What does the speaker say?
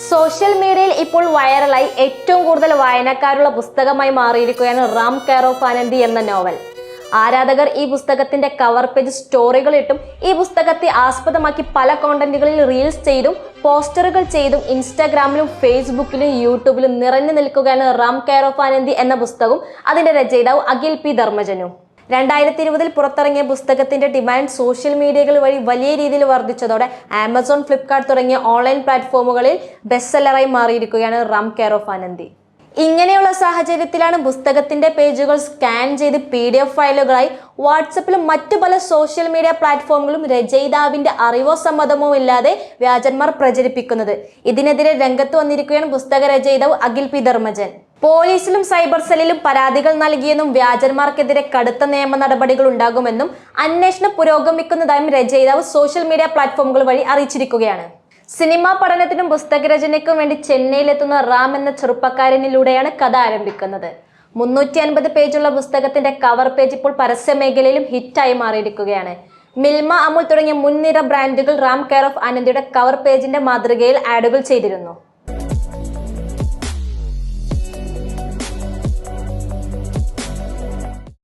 Social മീഡിയയിൽ ഇപ്പോൾ വൈറലായി ഏറ്റവും കൂടുതൽ വായനക്കാരുള്ള പുസ്തകമായി മാറിയിരിക്കുകയാണ് റാം കെയർ ഓഫ് ആനന്ദി എന്ന നോവൽ. ആരാധകർ ഈ പുസ്തകത്തിന്റെ കവർ പേജ് സ്റ്റോറികൾ ഇട്ടും ഈ പുസ്തകത്തെ ആസ്പദമാക്കി പല കോണ്ടന്റുകളിൽ റീൽസ് ചെയ്തും പോസ്റ്ററുകൾ ചെയ്തും ഇൻസ്റ്റാഗ്രാമിലും ഫേസ്ബുക്കിലും യൂട്യൂബിലും നിറഞ്ഞു നിൽക്കുകയാണ് റാം കെയർ ഓഫ് ആനന്ദി എന്ന പുസ്തകവും അതിന്റെ രചയിതാവ് അഖിൽ പി ധർമ്മജനും. 2020 പുറത്തിറങ്ങിയ പുസ്തകത്തിന്റെ ഡിമാൻഡ് സോഷ്യൽ മീഡിയകൾ വഴി വലിയ രീതിയിൽ വർദ്ധിച്ചതോടെ ആമസോൺ, ഫ്ലിപ്കാർട്ട് തുടങ്ങിയ ഓൺലൈൻ പ്ലാറ്റ്ഫോമുകളിൽ ബെസ്റ്റ് സെല്ലറായി മാറിയിരിക്കുകയാണ് റാം കെയർ ഓഫ് ആനന്ദി. ഇങ്ങനെയുള്ള സാഹചര്യത്തിലാണ് പുസ്തകത്തിന്റെ പേജുകൾ സ്കാൻ ചെയ്ത് PDF ഫയലുകളായി വാട്സപ്പിലും മറ്റു പല സോഷ്യൽ മീഡിയ പ്ലാറ്റ്ഫോമുകളും രചയിതാവിന്റെ അറിവോ സമ്മതമോ ഇല്ലാതെ വ്യാജന്മാർ പ്രചരിപ്പിക്കുന്നത്. ഇതിനെതിരെ രംഗത്ത് വന്നിരിക്കുകയാണ് പുസ്തക രചയിതാവ് അഖിൽ പി ധർമ്മജൻ. പോലീസിലും സൈബർ സെല്ലിലും പരാതികൾ നൽകിയെന്നും വ്യാജന്മാർക്കെതിരെ കടുത്ത നിയമ നടപടികൾ ഉണ്ടാകുമെന്നും അന്വേഷണം പുരോഗമിക്കുന്നതായും രചയിതാവ് സോഷ്യൽ മീഡിയ പ്ലാറ്റ്ഫോമുകൾ വഴി അറിയിച്ചിരിക്കുകയാണ്. സിനിമാ പഠനത്തിനും പുസ്തകരചനയ്ക്കും വേണ്ടി ചെന്നൈയിലെത്തുന്ന റാം എന്ന ചെറുപ്പക്കാരനിലൂടെയാണ് കഥ ആരംഭിക്കുന്നത്. 350 പേജുള്ള പുസ്തകത്തിന്റെ കവർ പേജ് ഇപ്പോൾ പരസ്യ മേഖലയിലും ഹിറ്റായി മാറിയിരിക്കുകയാണ്. മിൽമ, അമുൽ തുടങ്ങിയ മുൻനിര ബ്രാൻഡുകൾ റാം കെയർ ഓഫ് ആനന്ദിയുടെ കവർ പേജിന്റെ മാതൃകയിൽ ആഡുകൾ ചെയ്തിരുന്നു.